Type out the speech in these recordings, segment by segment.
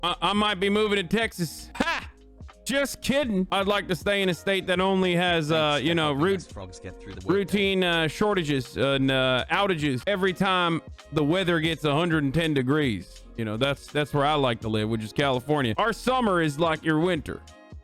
I might be moving to Texas. Ha! Just kidding. I'd like to stay in a state that only has, you know, routine shortages and outages every time the weather gets 110 degrees. You know, that's where I like to live, which is California. Our summer is like your winter,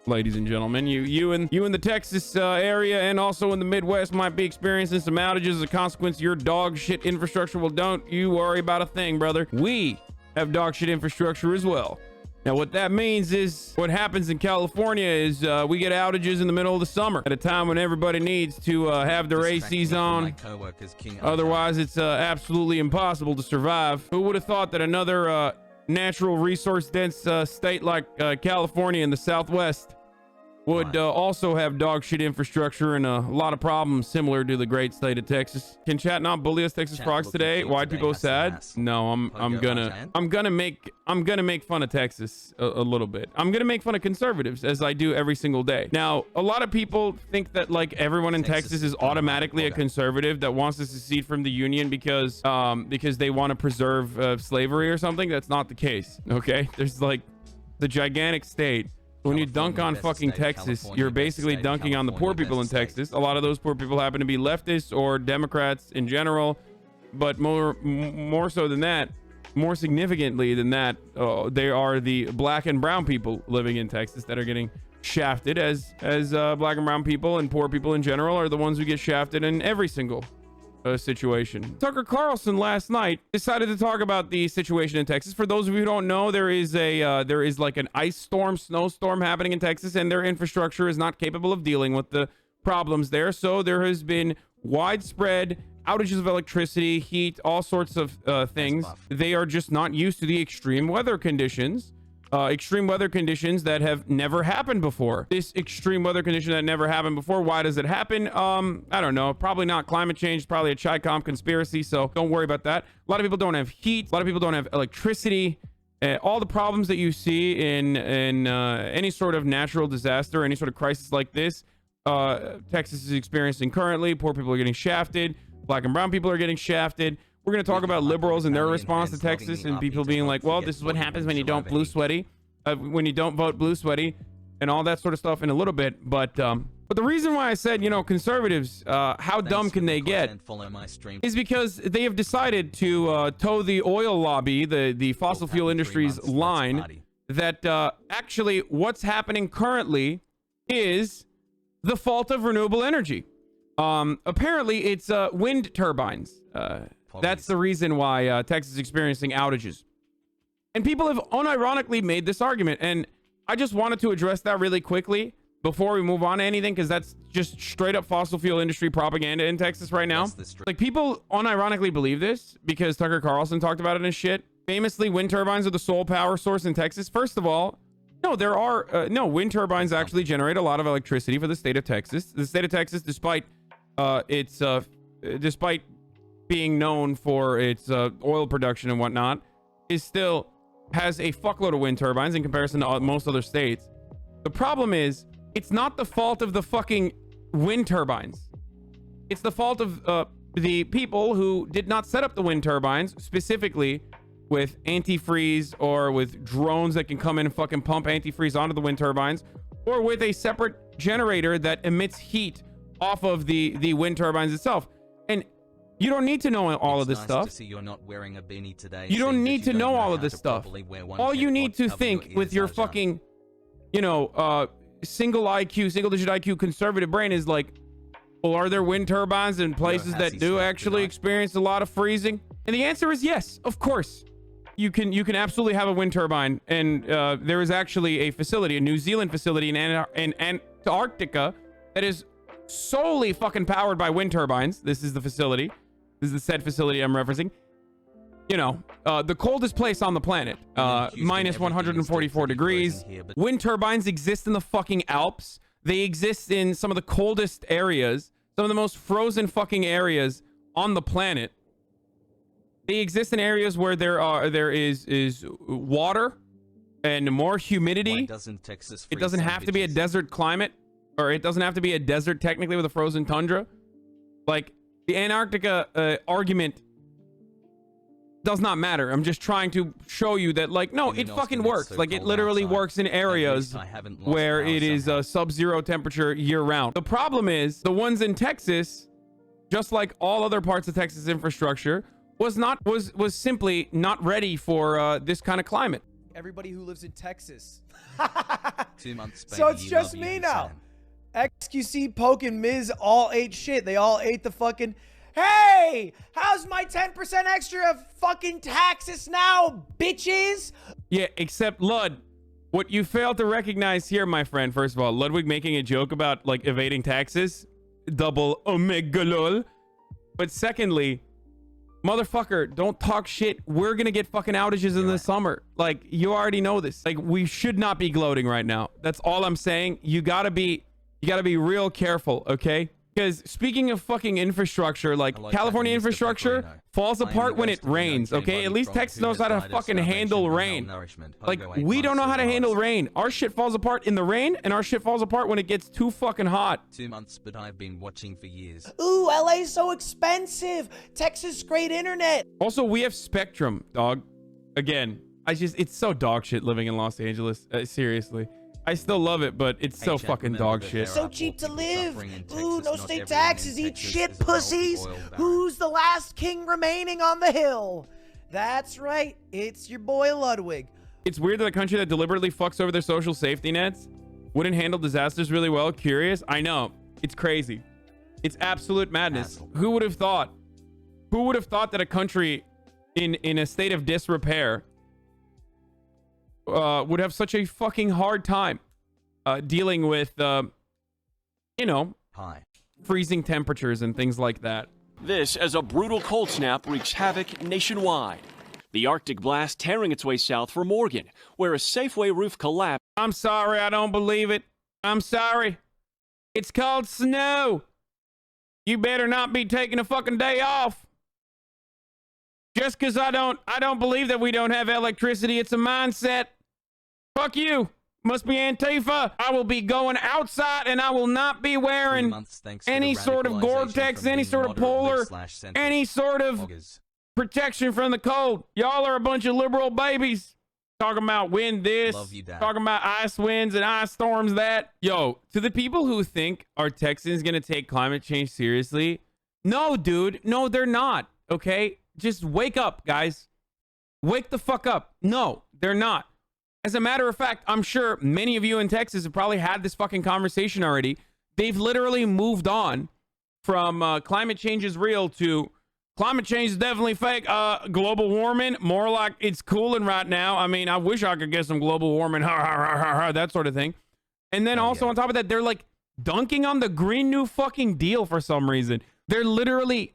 ladies and gentlemen. You in the Texas area and also in the Midwest might be experiencing some outages as a consequence of your dog shit infrastructure. Well, don't you worry about a thing, brother. We have dog shit infrastructure as well. Now, what that means is what happens in California is we get outages in the middle of the summer at a time when everybody needs to have their ACs on. Otherwise, it's absolutely impossible to survive. Who would have thought that another natural resource dense state like California in the Southwest would also have dog shit infrastructure and a lot of problems similar to the great state of Texas. Can chat not bully us Texas frogs today? Why people sad? No, I'm gonna make fun of Texas a little bit. I'm gonna make fun of conservatives as I do every single day. Now, a lot of people think that like everyone in Texas is automatically a conservative that wants to secede from the Union because they want to preserve slavery or something. That's not the case. Okay, there's like the gigantic state. When you dunk on fucking Texas, you're basically dunking on the poor people in Texas. A lot of those poor people happen to be leftists or Democrats in general, but more so than that, more significantly than that, they are the black and brown people living in Texas that are getting shafted, as black and brown people and poor people in general are the ones who get shafted in every single situation. Tucker Carlson last night decided to talk about the situation in Texas. For those of you who don't know, there is like an ice storm, snowstorm happening in Texas, and their infrastructure is not capable of dealing with the problems there. So there has been widespread outages of electricity, heat, all sorts of things. They are just not used to the extreme weather conditions. Extreme weather conditions that have never happened before. This extreme weather condition that never happened before, why does it happen? I don't know. Probably not climate change, probably a Chi-Com conspiracy, so don't worry about that. A lot of people don't have heat. A lot of people don't have electricity. All the problems that you see in any sort of natural disaster, any sort of crisis like this, Texas is experiencing currently. Poor people are getting shafted. Black and brown people are getting shafted. We're going to talk about liberals and their response to Texas and people being like, well, this is what happens when you don't blue sweaty, when you don't vote blue sweaty and all that sort of stuff in a little bit. But the reason why I said, you know, conservatives, how dumb can they get is because they have decided to toe the oil lobby, the fossil fuel industry's line that actually what's happening currently is the fault of renewable energy. Apparently it's wind turbines. That's the reason why Texas is experiencing outages. And people have unironically made this argument. And I just wanted to address that really quickly before we move on to anything, because that's just straight up fossil fuel industry propaganda in Texas right now. Like, people unironically believe this because Tucker Carlson talked about it and shit. Famously, wind turbines are the sole power source in Texas. First of all, no, there are no wind turbines actually generate a lot of electricity for the state of Texas. The state of Texas, despite being known for its oil production and whatnot, is still has a fuckload of wind turbines in comparison to most other states. The problem is, it's not the fault of the fucking wind turbines. It's the fault of the people who did not set up the wind turbines, specifically with antifreeze or with drones that can come in and fucking pump antifreeze onto the wind turbines, or with a separate generator that emits heat off of the wind turbines itself. And you don't need to know all of this stuff. You don't need to know all of this stuff. All you need to think with your fucking, you know, single digit IQ conservative brain is like, well, are there wind turbines in places that do actually experience a lot of freezing? And the answer is yes, of course. You can absolutely have a wind turbine. And there is actually a facility, a New Zealand facility in Antarctica that is solely fucking powered by wind turbines. This is the facility. This is the said facility I'm referencing. You know, the coldest place on the planet, minus 144 degrees. Wind turbines exist in the fucking Alps. They exist in some of the coldest areas, some of the most frozen fucking areas on the planet. They exist in areas where there is water and more humidity. It doesn't have to be a desert climate, or it doesn't have to be a desert technically with a frozen tundra. Like, the Antarctica argument Does not matter. I'm just trying to show you that, like, no, it fucking works. Like, it literally works in areas where it is sub-zero temperature year-round. The problem is the ones in Texas, just like all other parts of Texas infrastructure, was simply not ready for this kind of climate. Everybody who lives in Texas. 2 months, baby, So it's just me now. XQC, Poke, and Miz all ate shit. They all ate the fucking... Hey, how's my 10% extra fucking taxes now, bitches? Yeah, except Lud, what you failed to recognize here, my friend, first of all, Ludwig making a joke about, like, evading taxes. Double omega lol. But secondly, motherfucker, don't talk shit. We're gonna get fucking outages in the summer. Like, you already know this. Like, we should not be gloating right now. That's all I'm saying. You gotta be real careful, okay? Because speaking of fucking infrastructure, like California infrastructure falls apart when it rains, okay? At least Texas knows how to fucking handle rain. Like, we don't know how to handle rain. Our shit falls apart in the rain, and our shit falls apart when it gets too fucking hot. 2 months, but I've been watching for years. Ooh, LA's so expensive. Texas, great internet. Also, we have Spectrum, dog. Again, it's so dog shit living in Los Angeles. Seriously. I still love it, but it's so fucking dog shit. So cheap to live. Ooh, no state taxes. Eat shit, pussies. Who's the last king remaining on the hill? That's right. It's your boy Ludwig. It's weird that a country that deliberately fucks over their social safety nets wouldn't handle disasters really well. Curious? I know. It's crazy. It's absolute madness. Who would have thought? Who would have thought that a country in a state of disrepair would have such a fucking hard time dealing with, you know, freezing temperatures and things like that. This as a brutal cold snap wreaks havoc nationwide. The Arctic blast tearing its way south for Morgan, where a Safeway roof collapsed. I'm sorry, I don't believe it. I'm sorry. It's called snow. You better not be taking a fucking day off. Just because I don't believe that we don't have electricity. It's a mindset. Fuck you. Must be Antifa. I will be going outside and I will not be wearing any sort of Gore-Tex, any sort of polar, any sort of protection from the cold. Y'all are a bunch of liberal babies. Talking about wind this, talking about ice winds and ice storms that. Yo, to the people who think are Texans going to take climate change seriously, no, dude. No, they're not. Okay? Just wake up, guys. Wake the fuck up. No, they're not. As a matter of fact, I'm sure many of you in Texas have probably had this fucking conversation already. They've literally moved on from climate change is real to climate change is definitely fake. Global warming, more like it's cooling right now. I mean, I wish I could get some global warming, that sort of thing. And then also on top of that, they're like dunking on the Green New fucking Deal for some reason. They're literally...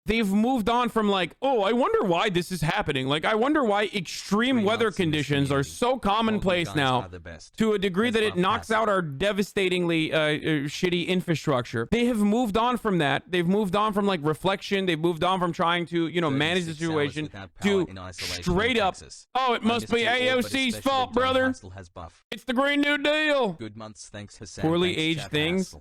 They've moved on from like, oh, I wonder why this is happening. Like, I wonder why extreme weather conditions are so commonplace now to a degree that it knocks out our devastatingly shitty infrastructure. They have moved on from that. They've moved on from like reflection. They've moved on from trying to, you know, manage the situation to straight up, oh, it must be AOC's fault, brother. It's the Green New Deal. Good months, thanks, Hasan. Poorly aged things.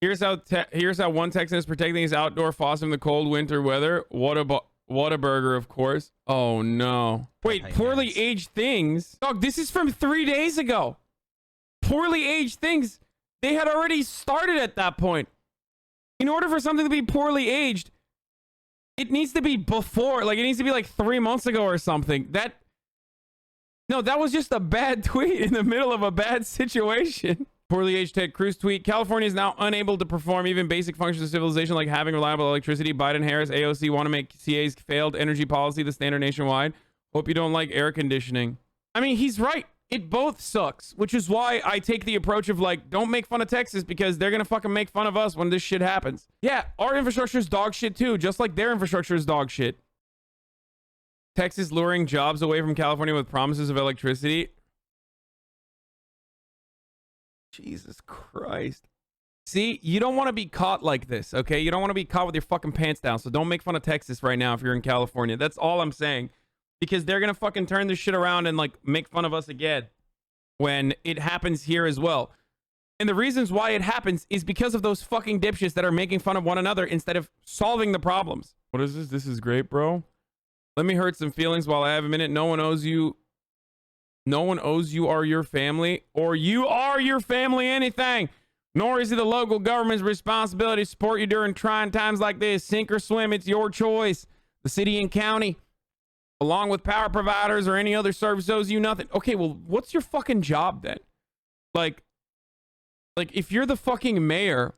Here's how one Texan is protecting his outdoor faucet from the cold winter weather. Whataburger, of course. Oh, no. Wait, poorly aged things? Dog, this is from 3 days ago. Poorly aged things. They had already started at that point. In order for something to be poorly aged, it needs to be before. Like, it needs to be like 3 months ago or something. No, that was just a bad tweet in the middle of a bad situation. Poorly aged Ted Cruz tweet. California is now unable to perform even basic functions of civilization like having reliable electricity. Biden, Harris, AOC want to make CA's failed energy policy the standard nationwide. Hope you don't like air conditioning. I mean, he's right. It both sucks, which is why I take the approach of like, don't make fun of Texas because they're going to fucking make fun of us when this shit happens. Yeah, our infrastructure is dog shit too, just like their infrastructure is dog shit. Texas luring jobs away from California with promises of electricity. Jesus Christ. See, you don't want to be caught like this, okay? You don't want to be caught with your fucking pants down, so don't make fun of Texas right now if you're in California. That's all I'm saying. Because they're going to fucking turn this shit around and, like, make fun of us again when it happens here as well. And the reasons why it happens is because of those fucking dipshits that are making fun of one another instead of solving the problems. What is this? This is great, bro. Let me hurt some feelings while I have a minute. No one owes you. No one owes you or your family, or you are your family anything. Nor is it the local government's responsibility to support you during trying times like this. Sink or swim, it's your choice. The city and county, along with power providers or any other service, owes you nothing. Okay, well, what's your fucking job then? Like if you're the fucking mayor,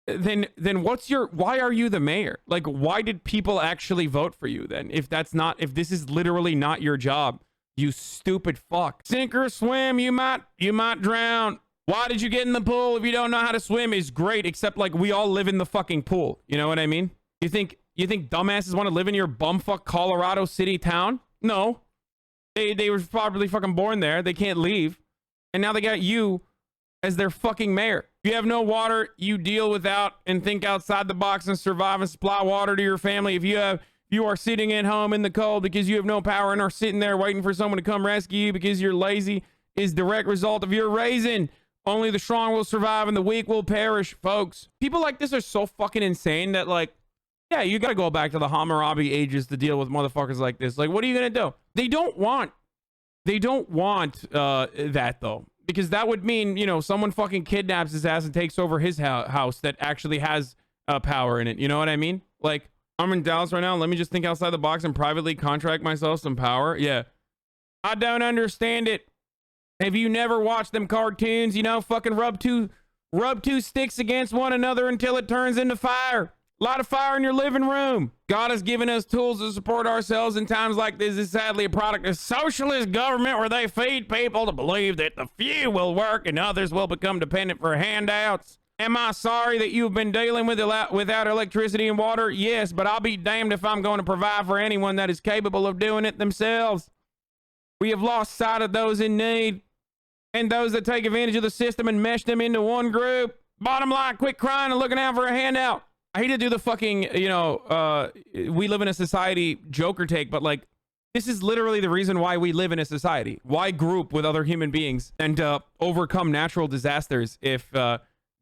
then why are you the mayor? Like, why did people actually vote for you then? If this is literally not your job, you stupid fuck. Sink or swim, you might drown. Why did you get in the pool if you don't know how to swim? Is great, except like we all live in the fucking pool. You know what I mean? You think dumbasses want to live in your bumfuck Colorado City town? No. They were probably fucking born there. They can't leave. And now they got you as their fucking mayor. If you have no water, you deal without and think outside the box and survive and supply water to your family. If you are sitting at home in the cold because you have no power and are sitting there waiting for someone to come rescue you because you're lazy, is direct result of your raising. Only the strong will survive and the weak will perish, folks. People like this are so fucking insane that, like, yeah, you gotta go back to the HasanAbi ages to deal with motherfuckers like this. Like, what are you gonna do? They don't want that though, because that would mean, you know, someone fucking kidnaps his ass and takes over his house that actually has power in it. You know what I mean? Like, I'm in Dallas right now. Let me just think outside the box and privately contract myself some power. Yeah, I don't understand it. Have you never watched them cartoons? You know, fucking rub two sticks against one another until it turns into fire. Light a fire in your living room. God has given us tools to support ourselves in times like this. Is sadly a product of socialist government where they feed people to believe that the few will work and others will become dependent for handouts. Am I sorry that you've been dealing with without electricity and water? Yes, but I'll be damned if I'm going to provide for anyone that is capable of doing it themselves. We have lost sight of those in need and those that take advantage of the system and mesh them into one group. Bottom line, quit crying and looking out for a handout. I hate to do the fucking, you know, we live in a society Joker take, but like, this is literally the reason why we live in a society. Why group with other human beings and overcome natural disasters if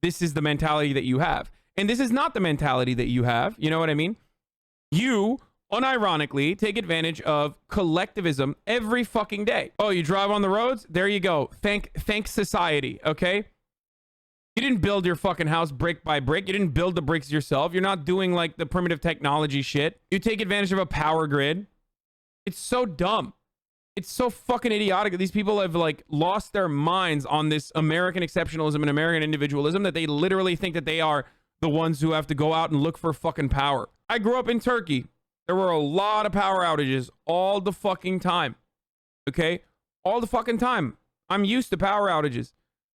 this is the mentality that you have? And this is not the mentality that you have. You know what I mean? You unironically take advantage of collectivism every fucking day. Oh, you drive on the roads? There you go. Thank society, okay? You didn't build your fucking house brick by brick. You didn't build the bricks yourself. You're not doing like the primitive technology shit. You take advantage of a power grid. It's so dumb. It's so fucking idiotic. These people have like lost their minds on this American exceptionalism and American individualism that they literally think that they are the ones who have to go out and look for fucking power. I grew up in Turkey. There were a lot of power outages all the fucking time. Okay? All the fucking time. I'm used to power outages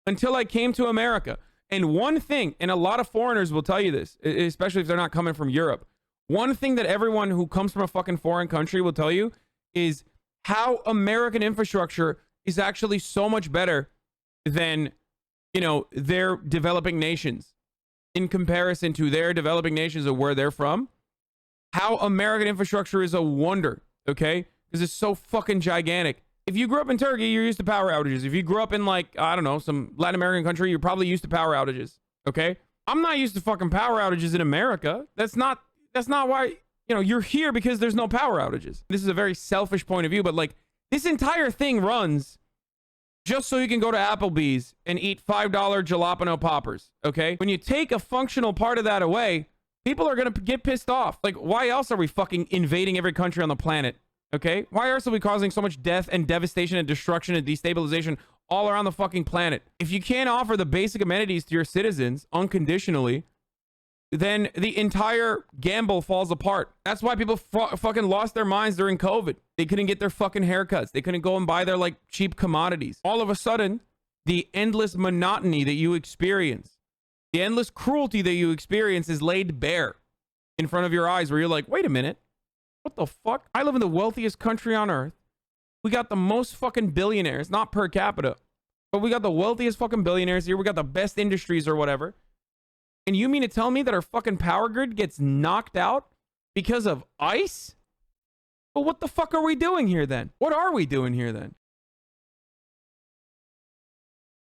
until I came to America. And one thing, and a lot of foreigners will tell you this, especially if they're not coming from Europe. One thing that everyone who comes from a fucking foreign country will tell you is how American infrastructure is actually so much better than, you know, their developing nations in comparison to their developing nations of where they're from. How American infrastructure is a wonder, okay? Because it's so fucking gigantic. If you grew up in Turkey, you're used to power outages. If you grew up in, like, I don't know, some Latin American country, you're probably used to power outages, okay? I'm not used to fucking power outages in America. That's not why, you know, you're here because there's no power outages. This is a very selfish point of view, but like, this entire thing runs just so you can go to Applebee's and eat $5 jalapeno poppers, okay? When you take a functional part of that away, people are going to get pissed off. Like, why else are we fucking invading every country on the planet? Okay? Why else are we causing so much death and devastation and destruction and destabilization all around the fucking planet? If you can't offer the basic amenities to your citizens unconditionally, then the entire gamble falls apart. That's why people fucking lost their minds during COVID. They couldn't get their fucking haircuts. They couldn't go and buy their like cheap commodities. All of a sudden, the endless monotony that you experience, the endless cruelty that you experience is laid bare in front of your eyes where you're like, wait a minute. What the fuck? I live in the wealthiest country on earth. We got the most fucking billionaires, not per capita, but we got the wealthiest fucking billionaires here. We got the best industries or whatever. And you mean to tell me that our fucking power grid gets knocked out because of ice? Well, what the fuck are we doing here then? What are we doing here then?